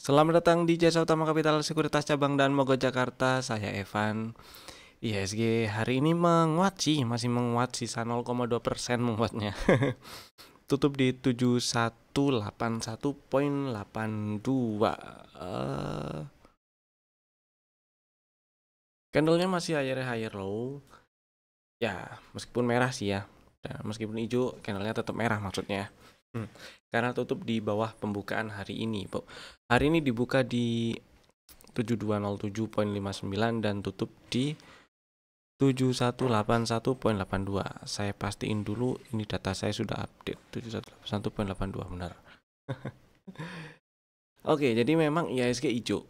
Selamat datang di Jasa Utama Kapital Sekuritas Cabang dan Mogot Jakarta. Saya Evan. IHSG hari ini menguat sih, masih menguat, sisa 0,2% menguatnya. Tutup di 7181.82. Candlenya masih higher low. Ya, meskipun merah sih ya. Dan meskipun hijau, candlenya tetap merah maksudnya. Karena tutup di bawah pembukaan hari ini. Hari ini dibuka di 7207.59 dan tutup di 7181.82. Saya pastiin dulu ini data saya sudah update 7181.82 benar. Oke, jadi memang IHSG hijau.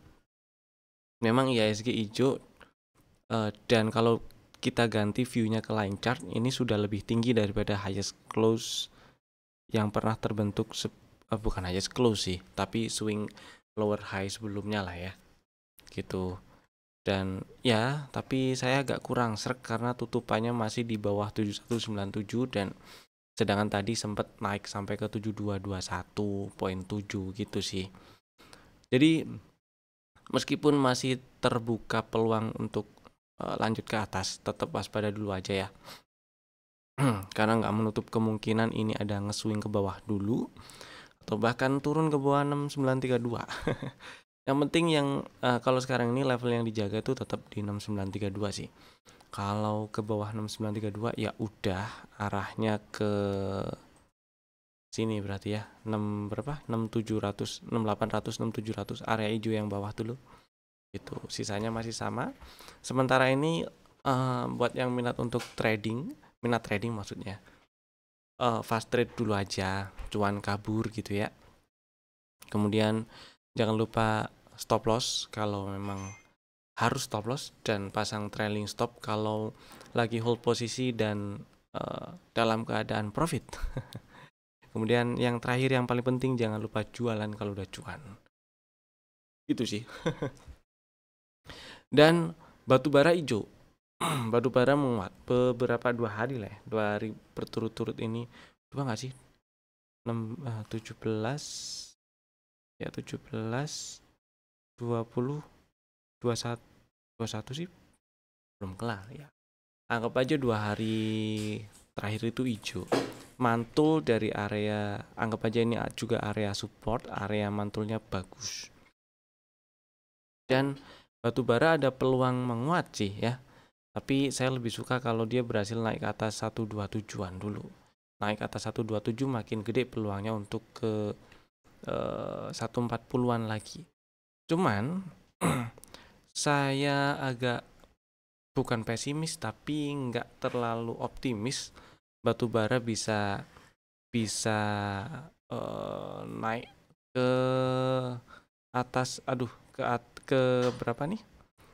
Dan kalau kita ganti view-nya ke line chart, ini sudah lebih tinggi daripada highest close yang pernah terbentuk bukan highest close sih, tapi swing lower high sebelumnya lah ya. Gitu. Dan ya, tapi saya agak kurang srek karena tutupannya masih di bawah 7197 dan sedangkan tadi sempat naik sampai ke 7221.7 gitu sih. Jadi meskipun masih terbuka peluang untuk lanjut ke atas, tetap waspada dulu aja ya. Karena nggak menutup kemungkinan ini ada nge-swing ke bawah dulu atau bahkan turun ke bawah 6932. Yang penting kalau sekarang ini level yang dijaga itu tetap di 6932 sih. Kalau ke bawah 6932 ya udah arahnya ke sini berarti ya. 6700, 6800, 6700 area hijau yang bawah dulu. Itu sisanya masih sama. Sementara ini buat yang minat trading maksudnya. Fast trade dulu aja, cuan kabur gitu ya. Kemudian jangan lupa stop loss kalau memang harus stop loss, dan pasang trailing stop kalau lagi hold posisi dan dalam keadaan profit. Kemudian yang terakhir yang paling penting, jangan lupa jualan kalau udah cuan. Itu sih. Dan batubara hijau. Batubara menguat beberapa 2 hari lah ya. 2 hari berturut-turut ini. Coba nggak sih? 17 ya, 17 20 21 sih belum kelar ya. Anggap aja 2 hari terakhir itu hijau. Mantul dari area, anggap aja ini juga area support, area mantulnya bagus. Dan batubara ada peluang menguat sih ya. Tapi saya lebih suka kalau dia berhasil naik ke atas 127-an dulu. Naik ke atas 127 makin gede peluangnya untuk ke 140-an lagi. Cuman saya agak bukan pesimis tapi nggak terlalu optimis batubara bisa naik ke atas, ke berapa nih?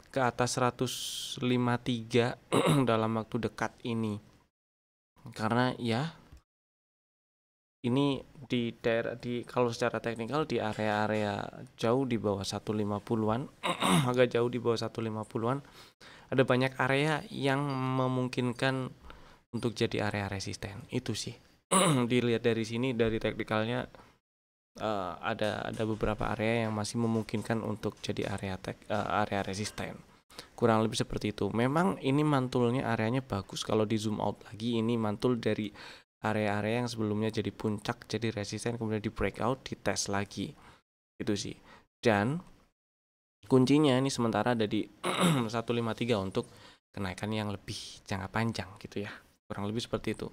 Ke atas 153 dalam waktu dekat ini. Karena ya ini di daerah, kalau secara teknikal di area-area jauh di bawah 150-an, agak jauh di bawah 150-an, ada banyak area yang memungkinkan untuk jadi area resisten. Itu sih. Dilihat dari sini, dari teknikalnya ada beberapa area yang masih memungkinkan untuk jadi area resisten. Kurang lebih seperti itu. Memang ini mantulnya areanya bagus. Kalau di zoom out lagi, ini mantul dari area-area yang sebelumnya jadi puncak, jadi resisten, kemudian di breakout, dites lagi. Itu sih. Dan kuncinya ini sementara ada di 153 untuk kenaikan yang lebih jangka panjang gitu ya. Kurang lebih seperti itu.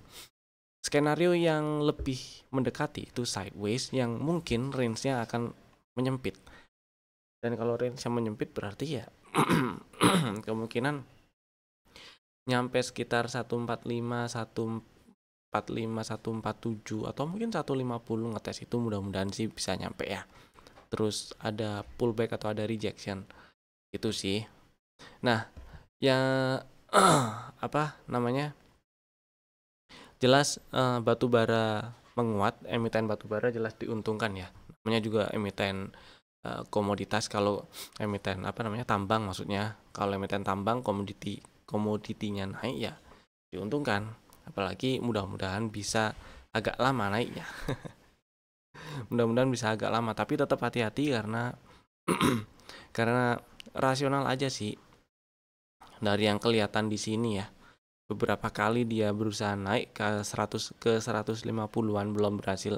Skenario yang lebih mendekati itu sideways yang mungkin range-nya akan menyempit. Dan kalau range-nya menyempit berarti ya kemungkinan nyampe sekitar 145, 147 atau mungkin 150 ngetes itu mudah-mudahan sih bisa nyampe ya. Terus ada pullback atau ada rejection. Itu sih. Nah, ya apa namanya? Jelas batubara menguat, emiten batubara jelas diuntungkan ya. Namanya juga emiten komoditas. Kalau emiten tambang maksudnya. Kalau emiten tambang komoditinya naik ya diuntungkan. Apalagi mudah-mudahan bisa agak lama naiknya. Mudah-mudahan bisa agak lama, tapi tetap hati-hati karena Karena rasional aja sih dari yang kelihatan di sini ya. Beberapa kali dia berusaha naik ke 150-an belum berhasil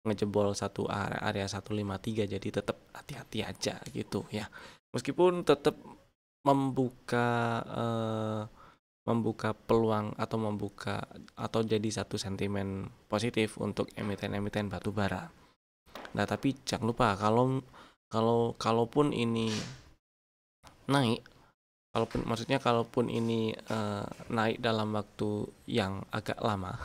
ngejebol satu area 153, jadi tetap hati-hati aja gitu ya. Meskipun tetap membuka membuka peluang atau jadi satu sentimen positif untuk emiten-emiten batu bara. Nah, tapi jangan lupa kalaupun ini naik, kalaupun ini naik dalam waktu yang agak lama,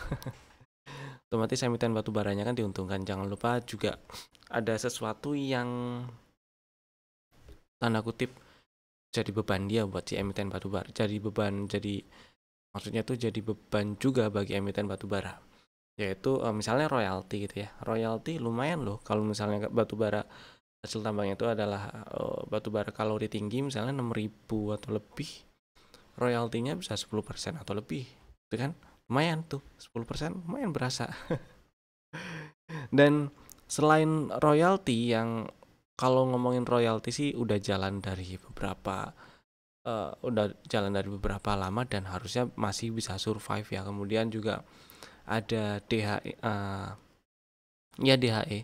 otomatis emiten batu baranya kan diuntungkan. Jangan lupa juga ada sesuatu yang tanda kutip jadi beban dia buat si emiten batu bara. Maksudnya tuh jadi beban juga bagi emiten batu bara. Yaitu misalnya royalti gitu ya. Royalti lumayan loh kalau misalnya batu bara hasil tambangnya itu adalah batu bara kalori tinggi, misalnya 6.000 atau lebih, royaltinya bisa 10% atau lebih. Itu kan lumayan tuh, 10% lumayan berasa. Dan selain royalti, yang kalau ngomongin royalti sih udah jalan dari beberapa lama dan harusnya masih bisa survive ya. Kemudian juga ada DHE, ya DHE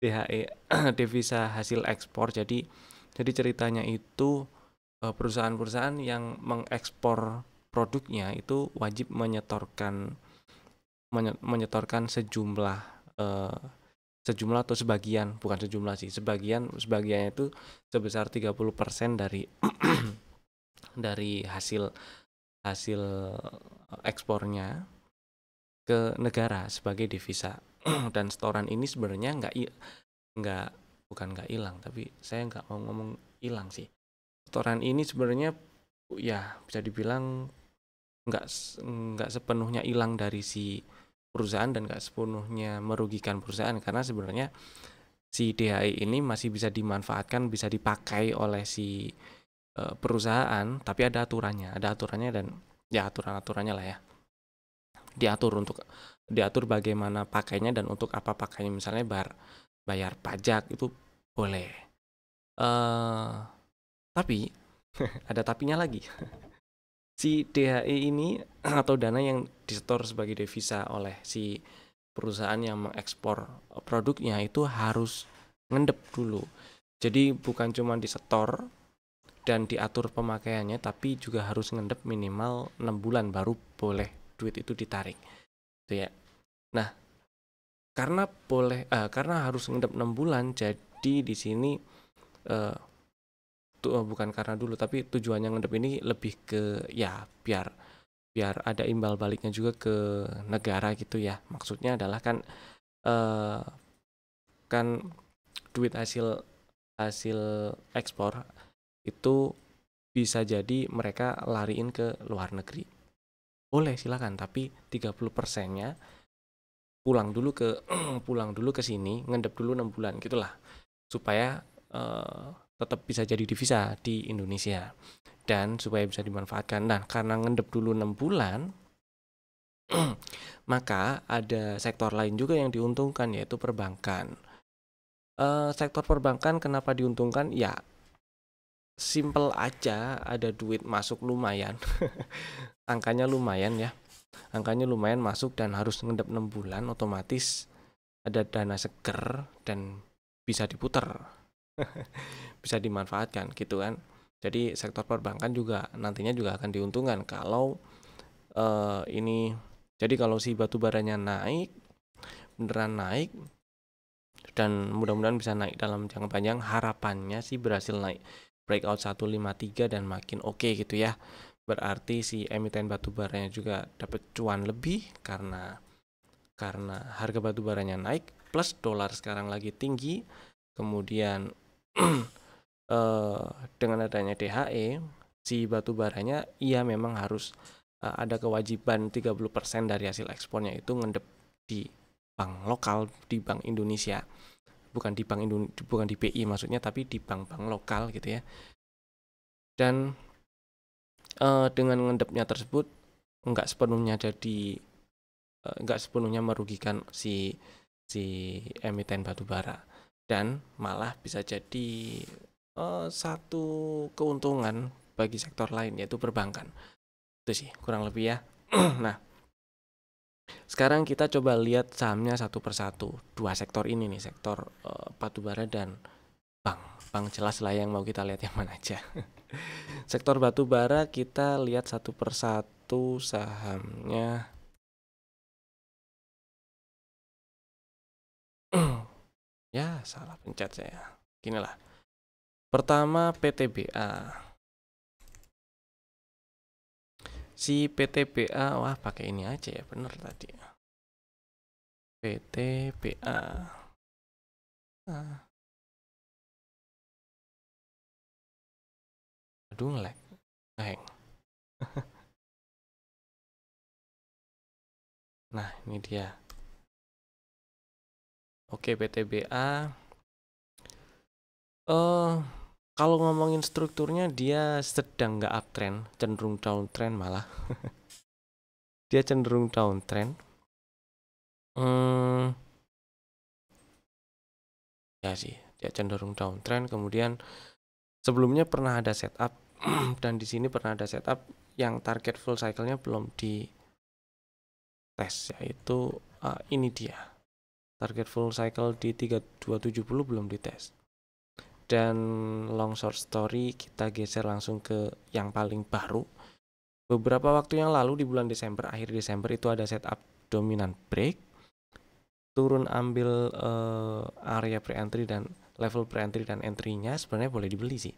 DHE devisa hasil ekspor. Jadi ceritanya itu perusahaan-perusahaan yang mengekspor produknya itu wajib menyetorkan sejumlah atau sebagian, bukan sejumlah sih, sebagiannya itu sebesar 30% dari dari hasil ekspornya ke negara sebagai devisa. Dan setoran ini sebenarnya bukan nggak hilang, tapi saya nggak mau ngomong hilang sih. Setoran ini sebenarnya ya bisa dibilang nggak sepenuhnya hilang dari si perusahaan dan nggak sepenuhnya merugikan perusahaan, karena sebenarnya si DHI ini masih bisa dimanfaatkan, bisa dipakai oleh si perusahaan, tapi ada aturannya dan ya aturannya lah ya. Diatur bagaimana pakainya dan untuk apa pakainya, misalnya bayar pajak itu boleh. Tapi ada tapinya lagi. Si DHI ini atau dana yang disetor sebagai devisa oleh si perusahaan yang mengekspor produknya itu harus ngendep dulu. Jadi bukan cuma disetor dan diatur pemakaiannya, tapi juga harus ngendep minimal 6 bulan baru boleh duit itu ditarik. Itu ya. Nah, karena harus ngendep 6 bulan, jadi di sini bukan karena dulu, tapi tujuannya ngendep ini lebih ke ya biar ada imbal baliknya juga ke negara gitu ya. Maksudnya adalah kan duit hasil ekspor itu bisa jadi mereka lariin ke luar negeri. Boleh silakan, tapi 30%-nya pulang dulu ke sini, ngendep dulu 6 bulan gitulah. Supaya tetap bisa jadi devisa di Indonesia dan supaya bisa dimanfaatkan. Nah, karena ngendep dulu 6 bulan, maka ada sektor lain juga yang diuntungkan, yaitu perbankan. Sektor perbankan kenapa diuntungkan? Ya, simple aja, ada duit masuk lumayan. Angkanya lumayan ya. Angkanya lumayan masuk dan harus ngendep 6 bulan, otomatis ada dana seger dan bisa diputer. Bisa dimanfaatkan gitu kan. Jadi sektor perbankan juga nantinya juga akan diuntungkan kalau kalau si batu baranya beneran naik dan mudah-mudahan bisa naik dalam jangka panjang. Harapannya sih berhasil naik breakout 153 dan makin oke gitu ya. Berarti si emiten batu baranya juga dapat cuan lebih karena harga batu baranya naik, plus dolar sekarang lagi tinggi. Kemudian dengan adanya DHE, si batu baranya iya memang harus ada kewajiban 30% dari hasil ekspornya itu ngendep di bank lokal, di Bank Indonesia. Bukan di BI maksudnya, tapi di bank-bank lokal gitu ya. Dan dengan ngendepnya tersebut nggak sepenuhnya merugikan si emiten batu bara. dan malah bisa jadi satu keuntungan bagi sektor lain yaitu perbankan. Itu sih kurang lebih ya. Nah, sekarang kita coba lihat sahamnya satu persatu. Dua sektor ini nih, sektor batubara dan bank. Bank jelas lah yang mau kita lihat yang mana aja. Sektor batubara kita lihat satu persatu sahamnya. Ya, salah pencet saya. Gini lah. Pertama PTBA. Si PTBA, wah pakai ini aja ya, bener tadi. PTBA. Aduh ngelag. Hang. Nah, ini dia. Oke, PTBA. Kalau ngomongin strukturnya dia sedang nggak uptrend, cenderung downtrend malah. Dia cenderung downtrend. Ya sih, dia cenderung downtrend. Kemudian sebelumnya pernah ada setup dan di sini pernah ada setup yang target full cycle-nya belum di tes, yaitu ini dia. Target full cycle di 3270 belum dites. Dan long short story kita geser langsung ke yang paling baru. Beberapa waktu yang lalu di bulan Desember, akhir Desember itu ada setup dominant break, turun ambil area pre-entry dan level pre-entry dan entry-nya sebenarnya boleh dibeli sih.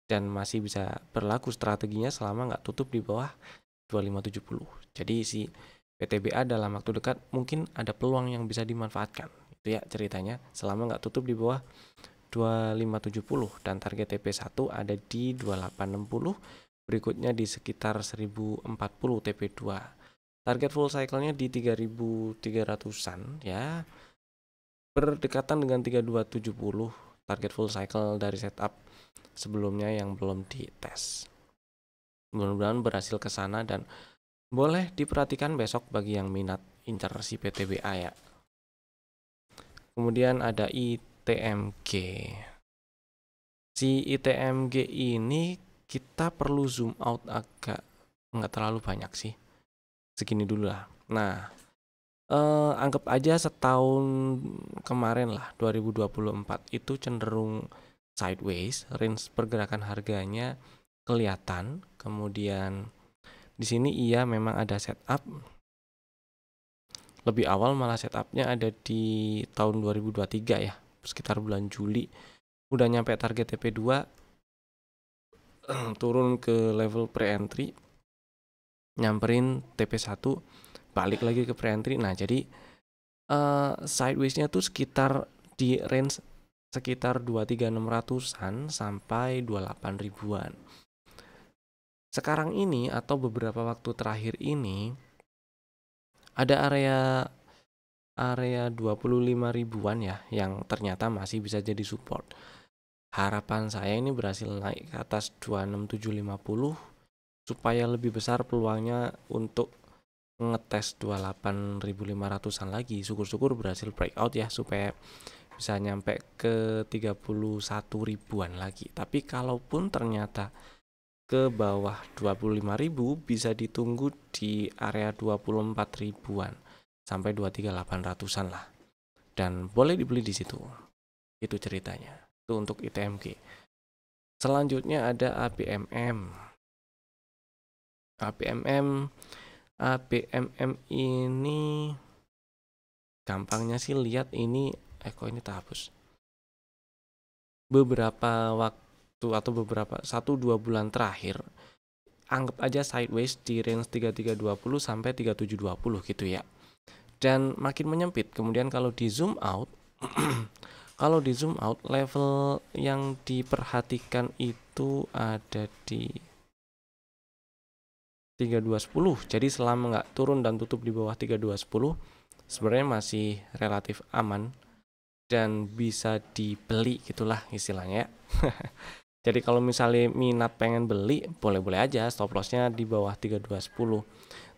Dan masih bisa berlaku strateginya selama nggak tutup di bawah 2570. Jadi si PTBA dalam waktu dekat mungkin ada peluang yang bisa dimanfaatkan. Itu ya ceritanya, selama nggak tutup di bawah 2570 dan target TP1 ada di 2860, berikutnya di sekitar 1040 TP2. Target full cycle-nya di 3300-an ya. Berdekatan dengan 3270 target full cycle dari setup sebelumnya yang belum dites. Mudah-mudahan berhasil ke sana dan boleh diperhatikan besok bagi yang minat incar si PTBA ya. Kemudian ada ITMG. Si ITMG ini kita perlu zoom out agak nggak terlalu banyak sih. Segini dulu lah. Nah, anggap aja setahun kemarin lah 2024 itu cenderung sideways, range pergerakan harganya kelihatan. Kemudian di sini ia memang ada setup lebih awal, malah setupnya ada di tahun 2023 ya, sekitar bulan Juli udah nyampe target TP2, turun ke level pre-entry, nyamperin TP1, balik lagi ke pre-entry. Nah jadi sideways-nya tuh sekitar di range sekitar 23.600-an sampai 28 ribuan. Sekarang ini atau beberapa waktu terakhir ini ada area 25 ribuan ya yang ternyata masih bisa jadi support. Harapan saya ini berhasil naik ke atas 26750 supaya lebih besar peluangnya untuk ngetes 28.500-an lagi. Syukur-syukur berhasil breakout ya supaya bisa nyampe ke 31 ribuan lagi. Tapi kalaupun ternyata ke bawah 25.000 bisa ditunggu di area 24 ribuan sampai 23.800-an lah. Dan boleh dibeli di situ. Itu ceritanya. Itu untuk ITMG. Selanjutnya ada ABMM. ABMM ini gampangnya sih lihat ini kok ini terhapus. Beberapa waktu atau beberapa 1-2 bulan terakhir anggap aja sideways di range 3320 sampai 3720 gitu ya. Dan makin menyempit. Kemudian kalau di zoom out level yang diperhatikan itu ada di 3210. Jadi selama nggak turun dan tutup di bawah 3210 sebenarnya masih relatif aman dan bisa dibeli gitulah istilahnya. Jadi kalau misalnya minat pengen beli, boleh-boleh aja, stop lossnya di bawah 3210.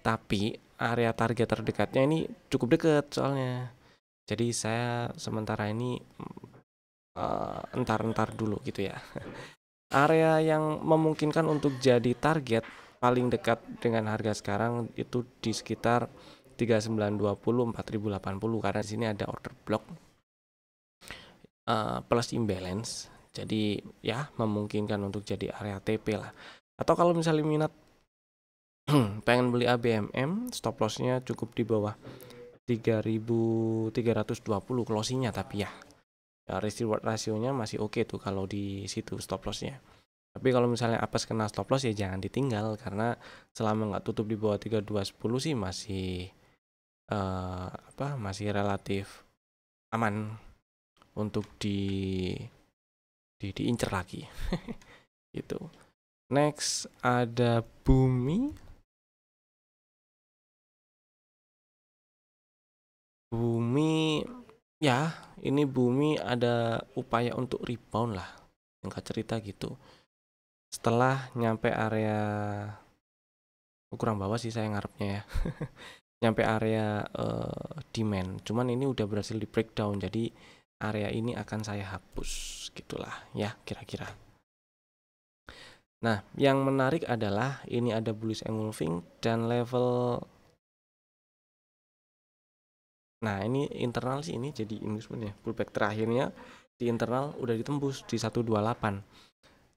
Tapi area target terdekatnya ini cukup dekat soalnya. Jadi saya sementara ini entar dulu gitu ya. Area yang memungkinkan untuk jadi target paling dekat dengan harga sekarang itu di sekitar 3920 4080 karena di sini ada order block plus imbalance. Jadi ya memungkinkan untuk jadi area TP lah. Atau kalau misalnya minat pengen beli ABMM, stop lossnya cukup di bawah 3320 closingnya, tapi ya risk reward rasionya masih oke tuh kalau di situ stop lossnya. Tapi kalau misalnya apes kena stop loss ya jangan ditinggal, karena selama nggak tutup di bawah 3210 sih masih masih relatif aman untuk diincer lagi. Gitu. Next ada Bumi. Ya, ini Bumi ada upaya untuk rebound lah, singkat cerita gitu. Setelah nyampe area kurang bawah sih saya ngarepnya ya. Nyampe area demand. Cuman ini udah berhasil di breakdown, jadi area ini akan saya hapus gitulah ya kira-kira. Nah, yang menarik adalah ini ada bullish engulfing dan level. Nah, ini internal sih, ini jadi inducement ya. Pullback terakhirnya di internal udah ditembus di 128.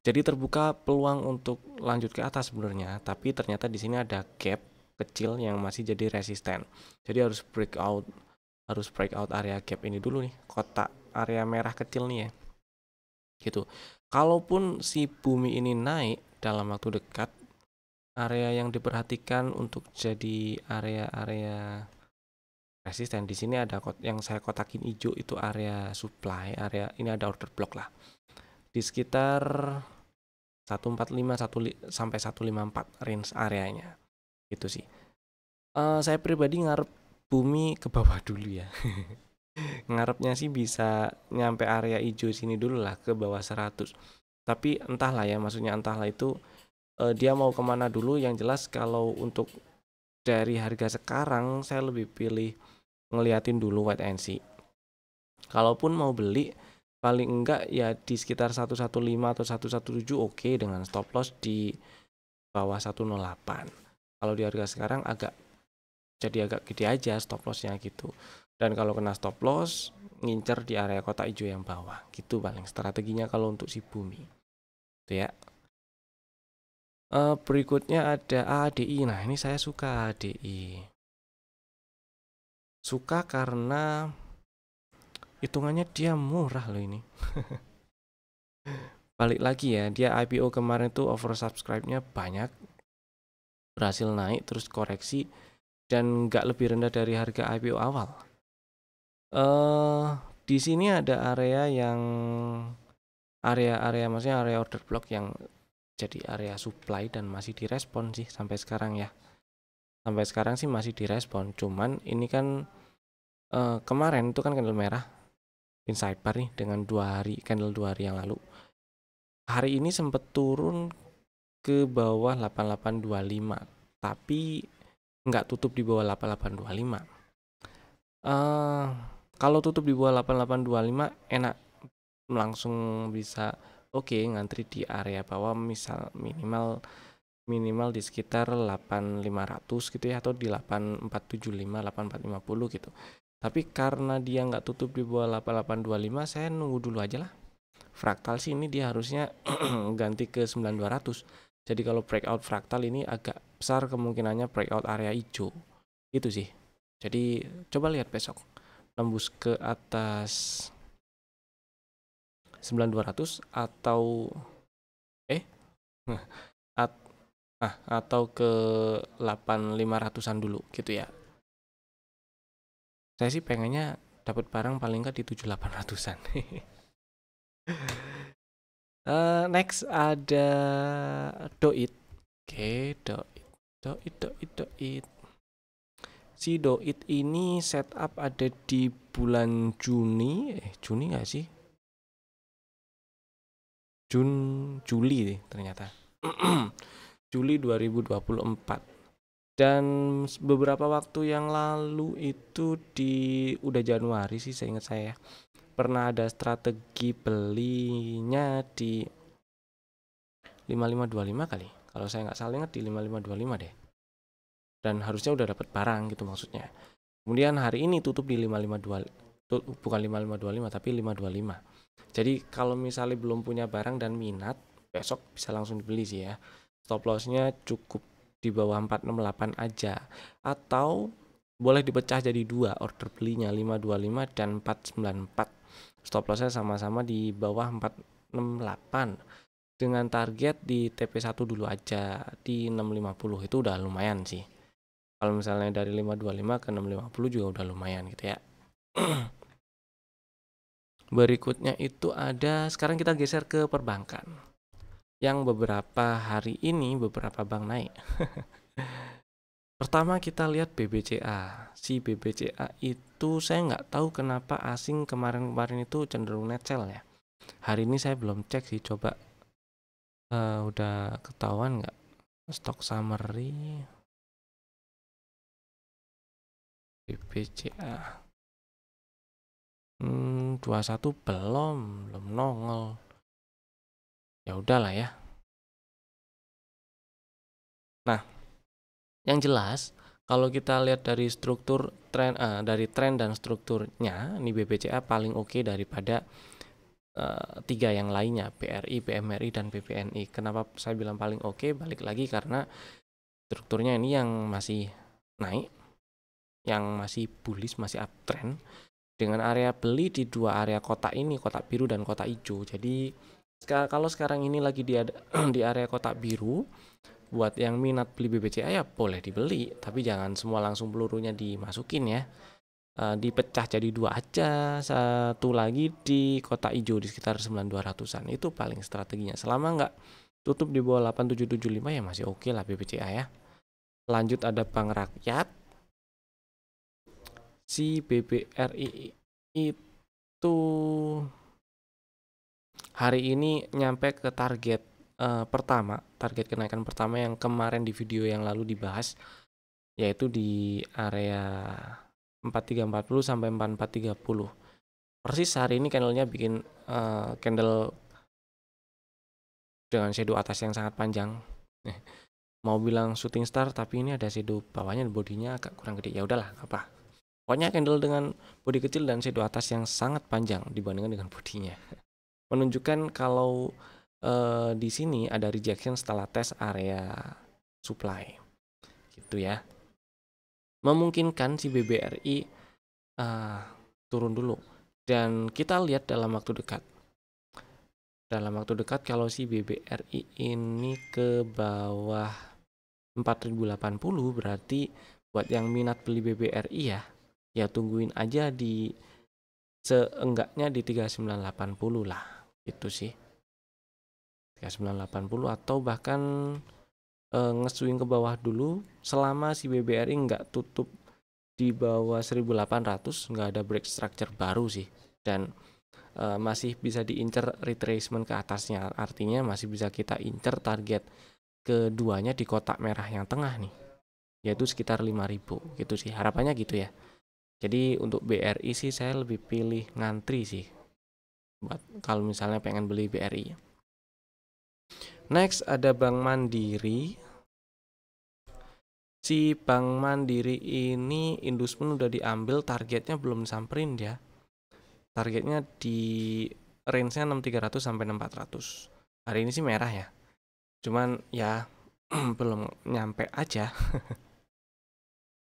Jadi terbuka peluang untuk lanjut ke atas sebenarnya, tapi ternyata di sini ada gap kecil yang masih jadi resisten. Jadi harus breakout area gap ini dulu nih, kotak area merah kecil nih ya. Gitu. Kalaupun si Bumi ini naik dalam waktu dekat, area yang diperhatikan untuk jadi area-area resisten di sini ada yang saya kotakin hijau itu area supply, area ini ada order block lah di sekitar 145 sampai 154 range areanya itu sih. Saya pribadi ngarep Bumi ke bawah dulu ya. Ngarepnya sih bisa nyampe area hijau sini dulu lah, ke bawah 100. Tapi entahlah ya, maksudnya entahlah itu dia mau kemana dulu. Yang jelas kalau untuk dari harga sekarang saya lebih pilih ngeliatin dulu wait and see. Kalaupun mau beli paling enggak ya di sekitar 115 atau 117 oke, dengan stop loss di bawah 108. Kalau di harga sekarang agak gede aja stop lossnya gitu. Dan kalau kena stop loss ngincer di area kotak hijau yang bawah gitu paling strateginya kalau untuk si Bumi itu ya. Berikutnya ada ADI. Nah, ini saya suka ADI. Suka karena hitungannya dia murah loh ini. Balik lagi ya, dia IPO kemarin tuh oversubscribe-nya banyak, berhasil naik terus koreksi dan nggak lebih rendah dari harga IPO awal. Di sini ada maksudnya area order block yang jadi area supply dan masih direspon sih sampai sekarang ya. Sampai sekarang sih masih direspon, cuman ini kan kemarin itu kan candle merah inside bar nih dengan candle 2 hari yang lalu. Hari ini sempat turun ke bawah 8825, tapi nggak tutup di bawah 8825. Kalau tutup di bawah 8825 enak, langsung bisa ngantri di area bawah, misal minimal di sekitar 8500 gitu ya, atau di 8475 8450 gitu. Tapi karena dia nggak tutup di bawah 8825, saya nunggu dulu aja lah. Fraktal sih ini dia harusnya ganti ke 9200. Jadi kalau breakout fraktal ini agak besar kemungkinannya breakout area hijau. Itu sih. Jadi coba lihat besok nembus ke atas 9200 atau atau ke 8500-an dulu gitu ya. Saya sih pengennya dapat barang paling nggak di 7800-an. Next ada Doit. Oke, Doit. Si Doit ini setup ada di bulan Juni nggak sih? Juli deh ternyata. Juli 2024. Dan beberapa waktu yang lalu itu udah Januari sih seingat saya. pernah ada strategi belinya di 5525 kali. Kalau saya nggak salah ingat di 5525 deh. Dan harusnya udah dapat barang gitu maksudnya. Kemudian hari ini tutup di 552, bukan 5525 tapi 525. Jadi kalau misalnya belum punya barang dan minat, besok bisa langsung dibeli sih ya. Stop lossnya cukup di bawah 468 aja. Atau boleh dipecah jadi dua, order belinya 525 dan 494. Stop lossnya sama-sama di bawah 468. Dengan target di TP1 dulu aja di 650 itu udah lumayan sih. Kalau misalnya dari 525 ke 650 juga udah lumayan gitu ya. Berikutnya itu ada, sekarang kita geser ke perbankan. Yang beberapa hari ini beberapa bank naik. Pertama kita lihat BBCA. Si BBCA itu saya nggak tahu kenapa asing kemarin-kemarin itu cenderung net sell ya. Hari ini saya belum cek sih, coba udah ketahuan nggak stock summary BBCA. 21 belum nongol. Ya udahlah ya. Nah, yang jelas kalau kita lihat dari struktur tren, dari tren dan strukturnya, ini BBCA paling oke daripada tiga yang lainnya, BRI, BMRI, dan BBNI. Kenapa saya bilang paling oke? Balik lagi karena strukturnya ini yang masih naik, yang masih bullish, masih uptrend, dengan area beli di dua area kotak ini, kotak biru dan kotak hijau. Jadi kalau sekarang ini lagi di area kotak biru, buat yang minat beli BBCA ya boleh dibeli, tapi jangan semua langsung pelurunya dimasukin ya. Dipecah jadi dua aja, satu lagi di kotak hijau di sekitar 9200-an. Itu paling strateginya. Selama nggak tutup di bawah 8775 ya masih oke lah BBCA ya. Lanjut ada Bank Rakyat. Si BBRI itu hari ini nyampe ke target pertama, target kenaikan pertama yang kemarin di video yang lalu dibahas, yaitu di area 4340 sampai 4430. Persis hari ini candlenya bikin candle dengan shadow atas yang sangat panjang. Mau bilang shooting star tapi ini ada shadow bawahnya, bodinya agak kurang gede. Ya udahlah, apa. Pokoknya candle dengan bodi kecil dan shadow atas yang sangat panjang dibandingkan dengan bodinya. Menunjukkan kalau di sini ada rejection setelah tes area supply. Gitu ya. Memungkinkan si BBRI turun dulu. Dan kita lihat dalam waktu dekat. Dalam waktu dekat kalau si BBRI ini ke bawah 4080 berarti buat yang minat beli BBRI ya tungguin aja di seenggaknya di 3980 lah. Itu sih. 3980 atau bahkan nge-swing ke bawah dulu selama si BBRI nggak tutup di bawah 1800, nggak ada break structure baru sih, dan masih bisa diincer retracement ke atasnya, artinya masih bisa kita incer target keduanya di kotak merah yang tengah nih, yaitu sekitar 5000 gitu sih, harapannya gitu ya. Jadi untuk BRI sih saya lebih pilih ngantri sih buat kalau misalnya pengen beli BRI. Next ada Bank Mandiri. Si Bank Mandiri ini inducement udah diambil, targetnya belum samperin ya. Targetnya di range-nya 6300 sampai 6400. Hari ini sih merah ya. Cuman ya belum nyampe aja.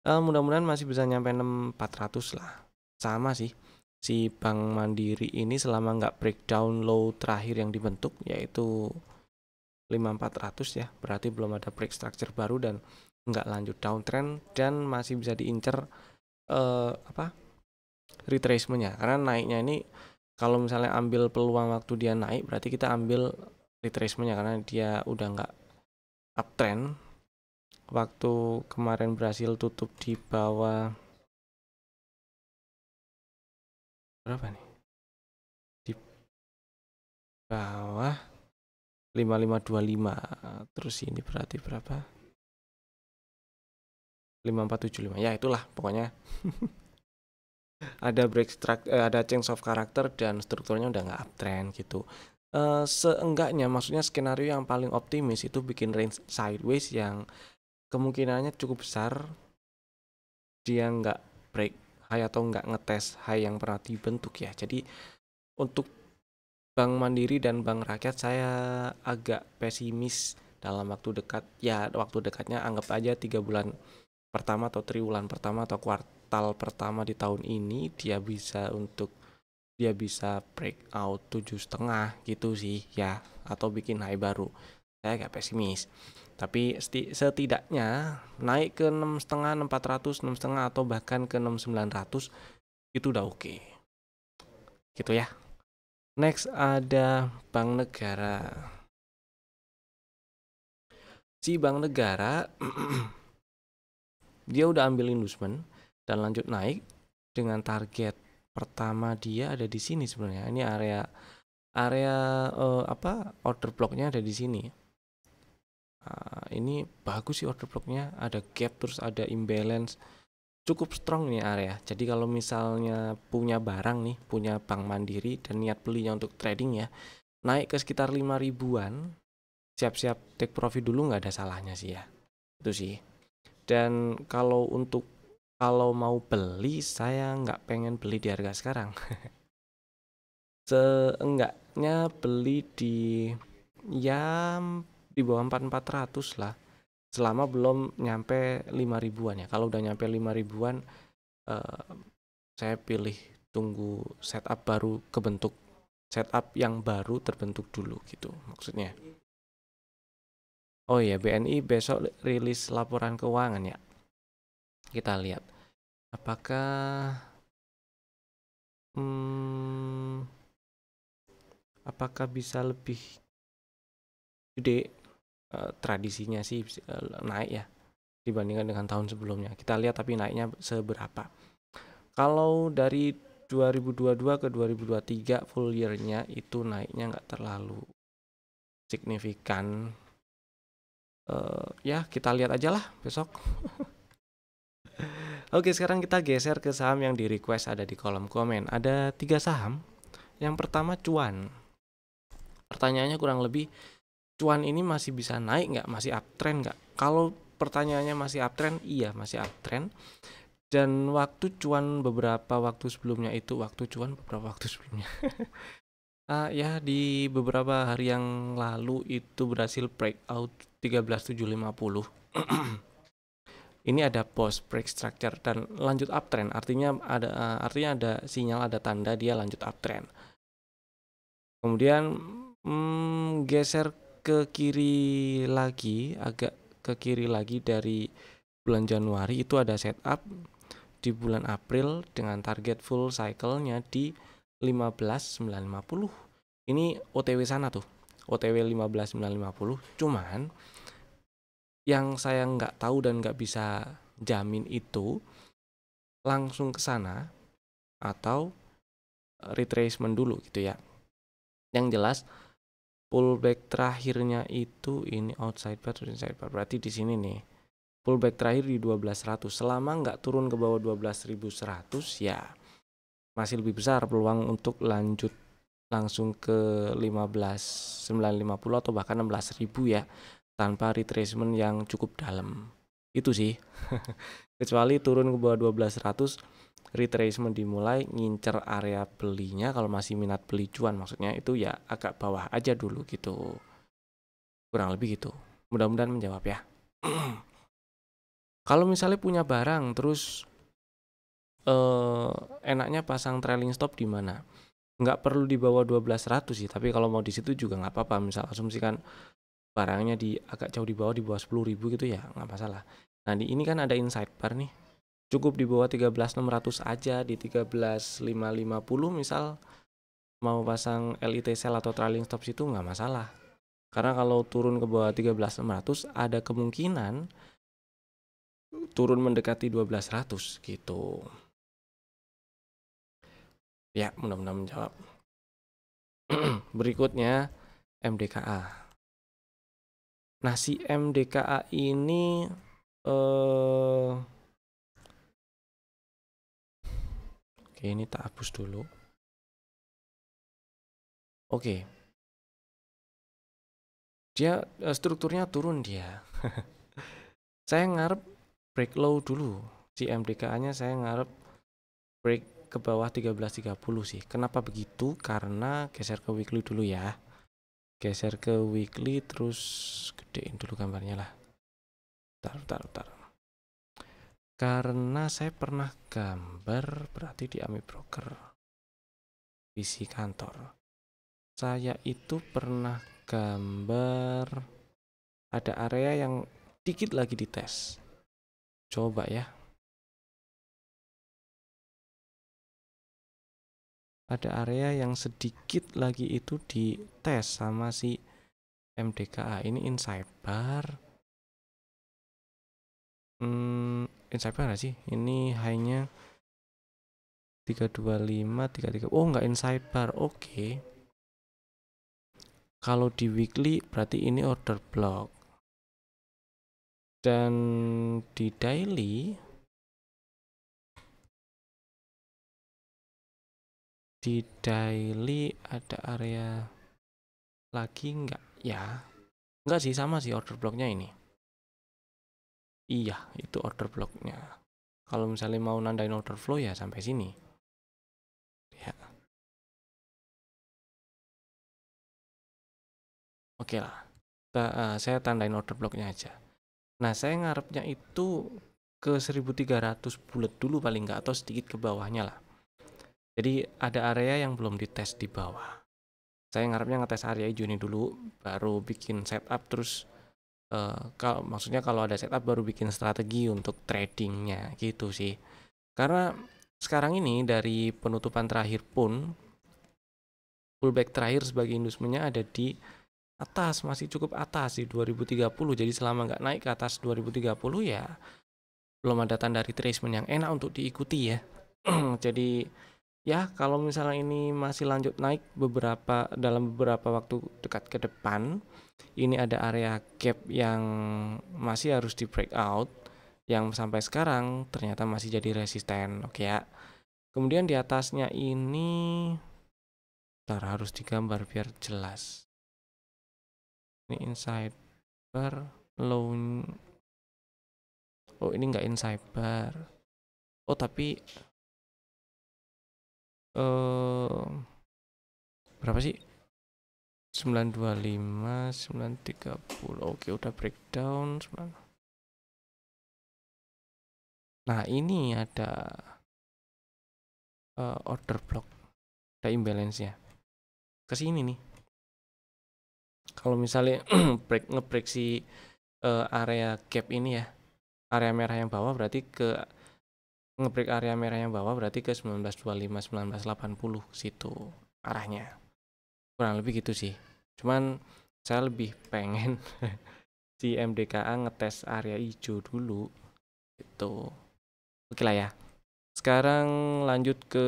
Mudah-mudahan masih bisa nyampe 6400 lah. Sama sih. Si Bank Mandiri ini selama nggak breakdown low terakhir yang dibentuk yaitu 5400 ya, berarti belum ada break structure baru dan nggak lanjut downtrend dan masih bisa diincer retracementnya, karena naiknya ini kalau misalnya ambil peluang waktu dia naik berarti kita ambil retracementnya karena dia udah nggak uptrend. Waktu kemarin berhasil tutup di bawah berapa nih, di bawah 5525, terus ini berarti berapa, 5475 ya, itulah pokoknya. ada change of character dan strukturnya udah nggak uptrend gitu. Seenggaknya maksudnya skenario yang paling optimis itu bikin range sideways yang kemungkinannya cukup besar dia nggak break high atau nggak ngetes high yang pernah dibentuk ya. Jadi untuk Bank Mandiri dan Bank Rakyat saya agak pesimis dalam waktu dekat. Ya waktu dekatnya anggap aja 3 bulan pertama atau triwulan pertama atau kuartal pertama di tahun ini dia bisa breakout 7,5 gitu sih ya, atau bikin high baru. Saya agak pesimis, tapi setidaknya naik ke 6,5, 6,400, 6,5 atau bahkan ke 6,900 itu udah oke. Gitu ya. Next ada Bank Negara. Si Bank Negara dia udah ambil inducement dan lanjut naik dengan target pertama dia ada di sini sebenarnya. Ini area order blocknya ada di sini. Ini bagus sih order blocknya, ada gap terus ada imbalance, cukup strong nih area. Jadi kalau misalnya punya barang nih, punya Bank Mandiri dan niat belinya untuk trading ya, naik ke sekitar 5 ribuan, siap-siap take profit dulu, nggak ada salahnya sih ya. Itu sih. Dan kalau mau beli, saya nggak pengen beli di harga sekarang. Seenggaknya beli ya di bawah 4.400 lah, selama belum nyampe 5 ribuan ya. Kalau udah nyampe 5 ribuan saya pilih tunggu setup yang baru terbentuk dulu gitu maksudnya. Oh iya, BNI besok rilis laporan keuangan ya. Kita lihat apakah bisa lebih gede. Tradisinya sih naik ya dibandingkan dengan tahun sebelumnya. Kita lihat tapi naiknya seberapa. Kalau dari 2022 ke 2023 full year-nya itu naiknya nggak terlalu signifikan. Ya kita lihat aja lah besok. Oke, sekarang kita geser ke saham yang di request ada di kolom komen. Ada 3 saham. Yang pertama Cuan. Pertanyaannya kurang lebih, Cuan ini masih bisa naik nggak? Masih uptrend nggak? Kalau pertanyaannya masih uptrend, iya masih uptrend. Dan beberapa waktu sebelumnya ya di beberapa hari yang lalu itu berhasil breakout 13.750. Ini ada post break structure dan lanjut uptrend, artinya ada sinyal, ada tanda dia lanjut uptrend. Kemudian geser ke kiri lagi, agak ke kiri lagi dari bulan Januari itu ada setup di bulan April dengan target full cycle-nya di 15.950. Ini OTW sana tuh, OTW 15.950. Cuman yang saya nggak tahu dan nggak bisa jamin itu langsung ke sana atau retracement dulu gitu ya. Yang jelas pullback terakhirnya itu ini outside bar atau inside bar. Berarti di sini nih. Pullback terakhir di 12.100. Selama nggak turun ke bawah 12.100 ya masih lebih besar peluang untuk lanjut langsung ke 15.950 atau bahkan 16.000 ya, tanpa retracement yang cukup dalam. Itu sih. Kecuali turun ke bawah 12.100, retracement dimulai, ngincer area belinya kalau masih minat beli cuan maksudnya, itu ya agak bawah aja dulu gitu. Kurang lebih gitu. Mudah-mudahan menjawab ya. Kalau misalnya punya barang terus enaknya pasang trailing stop di mana? Nggak perlu di bawah 12.100 sih, tapi kalau mau di situ juga nggak apa-apa. Misal asumsikan barangnya agak jauh di bawah 10.000 gitu ya, nggak masalah. Nah di ini kan ada inside bar nih, cukup di bawah 13.600 aja, di 13.550 misal mau pasang LIT sell atau trailing stop situ nggak masalah. Karena kalau turun ke bawah 13.600 ada kemungkinan turun mendekati 12.100 gitu. Ya, mudah-mudahan menjawab. Berikutnya MDKA. Nah, si MDKA ini Oke, ini tak hapus dulu. Oke, dia strukturnya turun dia. Saya ngarep break low dulu. Si MDKA-nya saya ngarep break ke bawah 13.30 sih. Kenapa begitu? Karena geser ke weekly dulu ya. Geser ke weekly terus gedein dulu gambarnya lah. Bentar. Karena saya pernah gambar berarti di Ami Broker visi kantor. Saya itu pernah gambar ada area yang dikit lagi dites. Coba ya. Ada area yang sedikit lagi itu dites sama si MDKA. Ini inside bar. Inside bar gak sih? Ini high-nya 325, 33. Oh, nggak inside bar. Oke. Kalau di weekly berarti ini order block. Dan di daily ada area lagi nggak ya? Nggak sih, sama sih order blocknya ini. Iya, itu order blocknya. Kalau misalnya mau nandain order flow ya sampai sini. Ya. Oke lah. Saya tandain order blocknya aja. Nah, saya ngarepnya itu ke 1300 bulat dulu paling nggak, atau sedikit ke bawahnya lah. Jadi ada area yang belum dites di bawah. Saya ngarepnya ngetes area hijau ini dulu, baru bikin setup, terus maksudnya kalau ada setup baru bikin strategi untuk tradingnya gitu sih. Karena sekarang ini dari penutupan terakhir pun pullback terakhir sebagai inducement-nya ada di atas, masih cukup atas di 2030. Jadi selama nggak naik ke atas 2030 ya belum ada tanda retracement yang enak untuk diikuti ya. Jadi ya kalau misalnya ini masih lanjut naik dalam beberapa waktu dekat ke depan, ini ada area gap yang masih harus di breakout, yang sampai sekarang ternyata masih jadi resisten. Oke ya. Kemudian di atasnya ini harus digambar biar jelas. Ini inside bar, low. Oh, ini nggak inside bar. Oh, tapi berapa sih? 925, 930. Oke, udah breakdown. Nah, ini ada order block, ada imbalance-nya. Kesini nih. Kalau misalnya ngebreak si area gap ini ya, area merah yang bawah berarti ngebreak area merah yang bawah berarti ke 1925, 1980 situ arahnya. Kurang lebih gitu sih. Cuman saya lebih pengen si MDKA ngetes area hijau dulu gitu. Oke lah ya. Sekarang lanjut ke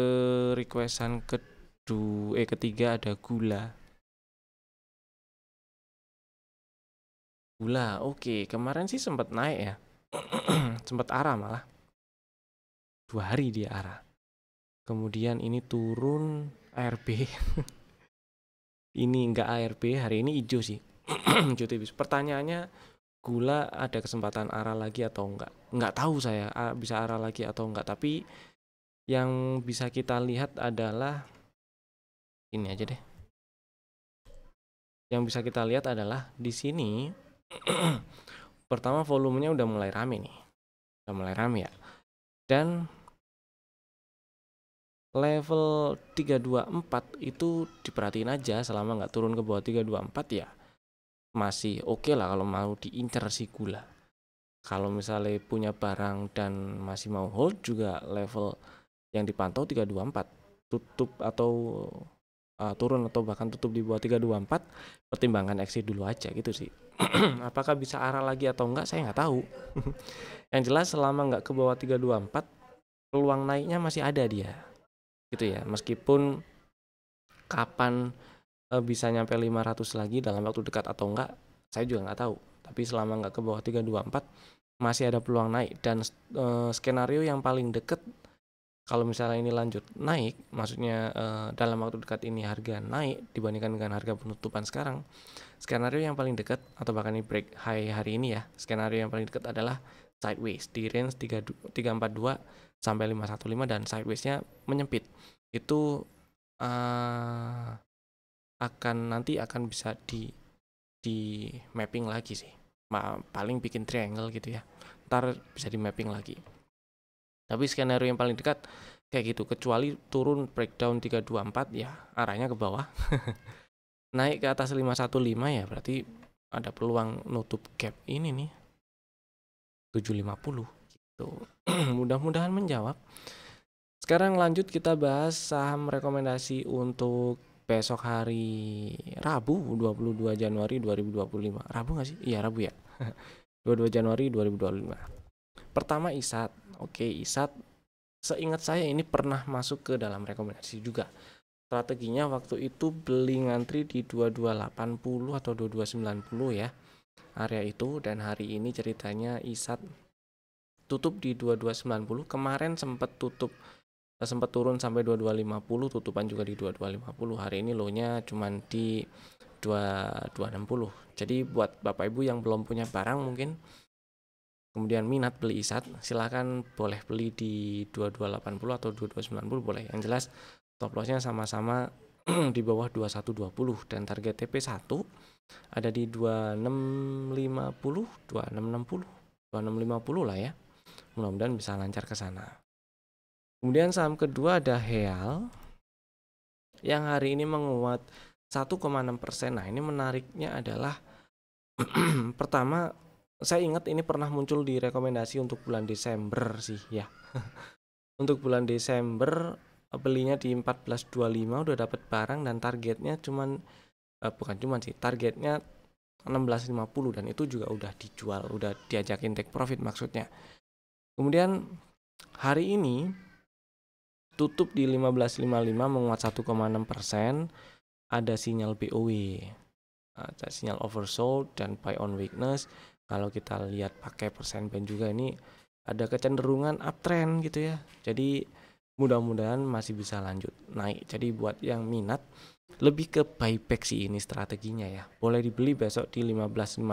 requestan ketiga, ada gula. Gula, oke. Kemarin sih sempat naik ya. Sempat arah malah. 2 hari dia arah. Kemudian ini turun ARB. Ini enggak ARB, hari ini hijau sih. Hijau tipis. Pertanyaannya, gula ada kesempatan arah lagi atau enggak? Enggak tahu saya bisa arah lagi atau enggak. Tapi yang bisa kita lihat adalah ini aja deh. Yang bisa kita lihat adalah di sini pertama volumenya udah mulai rame nih. Udah mulai rame ya. Dan level 324 itu diperhatiin aja, selama nggak turun ke bawah 324 ya masih oke lah kalau mau diincar si gula. Kalau misalnya punya barang dan masih mau hold, juga level yang dipantau 324, tutup atau turun atau bahkan tutup di bawah 324, pertimbangkan exit dulu aja gitu sih. Apakah bisa arah lagi atau enggak saya nggak tahu. Yang jelas selama nggak ke bawah 324, peluang naiknya masih ada dia gitu ya, meskipun kapan bisa nyampe 500 lagi dalam waktu dekat atau enggak saya juga nggak tahu. Tapi selama nggak ke bawah 324 masih ada peluang naik. Dan skenario yang paling deket kalau misalnya ini lanjut naik, maksudnya dalam waktu dekat ini harga naik dibandingkan dengan harga penutupan sekarang, skenario yang paling dekat atau bahkan ini break high hari ini ya, skenario yang paling dekat adalah sideways di range 342 sampai 515 dan sidewaysnya menyempit. Itu nanti akan bisa di mapping lagi sih. Paling bikin triangle gitu ya. Ntar bisa di mapping lagi. Tapi skenario yang paling dekat kayak gitu, kecuali turun breakdown 324 ya arahnya ke bawah. Naik ke atas 515 ya berarti ada peluang nutup gap ini nih 750 gitu. Mudah-mudahan menjawab. Sekarang lanjut kita bahas saham rekomendasi untuk besok hari Rabu 22 Januari 2025. Rabu nggak sih? Iya Rabu ya. 22 Januari 2025. Pertama ISAT. Oke, ISAT seingat saya ini pernah masuk ke dalam rekomendasi juga. Strateginya waktu itu beli ngantri di 2280 atau 2290 ya. Area itu, dan hari ini ceritanya ISAT tutup di 2290. Kemarin sempat turun sampai 2250, tutupan juga di 2250. Hari ini low-nya cuman di 2260. Jadi buat Bapak Ibu yang belum punya barang mungkin kemudian minat beli ISAT, silahkan boleh beli di 2280 atau 2290 boleh. Yang jelas stop lossnya sama-sama di bawah 2120 dan target TP1 ada di 2650, 2650 lah ya. Mudah-mudahan bisa lancar ke sana. Kemudian saham kedua ada HEAL yang hari ini menguat 1,6%. Nah, ini menariknya adalah pertama, saya ingat ini pernah muncul di rekomendasi untuk bulan Desember sih ya. Untuk bulan Desember belinya di 1425 udah dapat barang dan targetnya targetnya 1650 dan itu juga udah dijual, udah diajakin take profit maksudnya. Kemudian hari ini tutup di 1555 menguat 1,6%, ada sinyal BOW. Ada sinyal oversold dan buy on weakness. Kalau kita lihat pakai persen band juga ini ada kecenderungan uptrend gitu ya. Jadi mudah-mudahan masih bisa lanjut naik. Jadi buat yang minat lebih ke buyback sih ini strateginya ya. Boleh dibeli besok di 1555.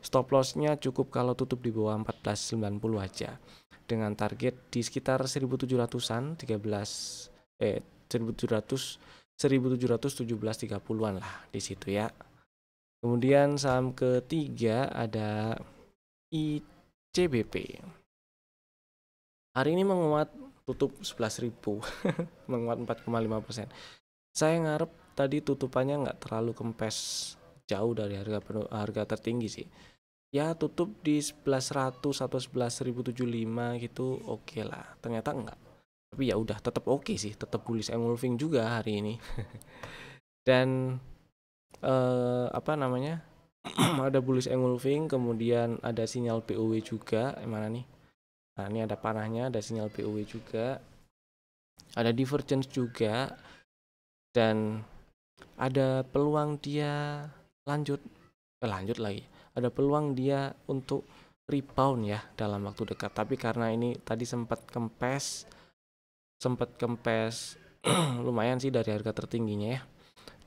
Stop lossnya cukup kalau tutup di bawah 1490 aja. Dengan target di sekitar 1700-an, 1717-30an lah di situ ya. Kemudian saham ketiga ada ICBP. Hari ini menguat tutup 11.000, menguat 4,5%. Saya ngarep tadi tutupannya nggak terlalu kempes jauh dari harga tertinggi sih. Ya tutup di 11.100 atau 11.075 gitu oke lah. Ternyata enggak. Tapi ya udah tetap oke sih, tetap bullish engulfing juga hari ini. Dan ada bullish engulfing, kemudian ada sinyal BOW juga. Mana nih? Nah, ini ada panahnya, ada sinyal BOW juga. Ada divergence juga dan ada peluang dia lanjut lagi. Ada peluang dia untuk rebound ya dalam waktu dekat. Tapi karena ini tadi sempat kempes lumayan sih dari harga tertingginya ya.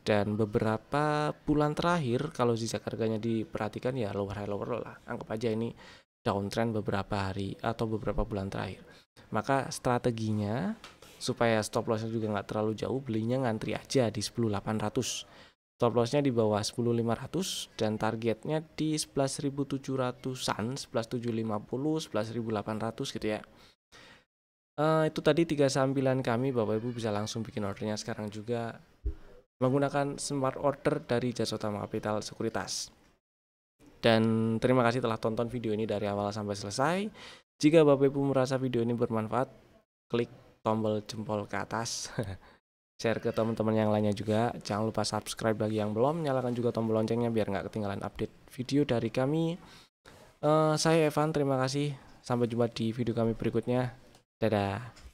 Dan beberapa bulan terakhir kalau zigzag harganya diperhatikan ya lower high lower low lah. Anggap aja ini downtrend beberapa hari atau beberapa bulan terakhir. Maka strateginya supaya stop lossnya juga nggak terlalu jauh, belinya ngantri aja di 10.800. Stop lossnya di bawah 10.500 dan targetnya di 11.700-an, 11.750, 11.800 gitu ya. Itu tadi 3 saham pilihan kami. Bapak Ibu bisa langsung bikin ordernya sekarang juga menggunakan smart order dari Jasa Utama Kapital Sekuritas. Dan terima kasih telah tonton video ini dari awal sampai selesai. Jika Bapak Ibu merasa video ini bermanfaat, klik tombol jempol ke atas. Share ke teman-teman yang lainnya juga. Jangan lupa subscribe bagi yang belum. Nyalakan juga tombol loncengnya biar nggak ketinggalan update video dari kami. Saya Evan, terima kasih. Sampai jumpa di video kami berikutnya. Dadah.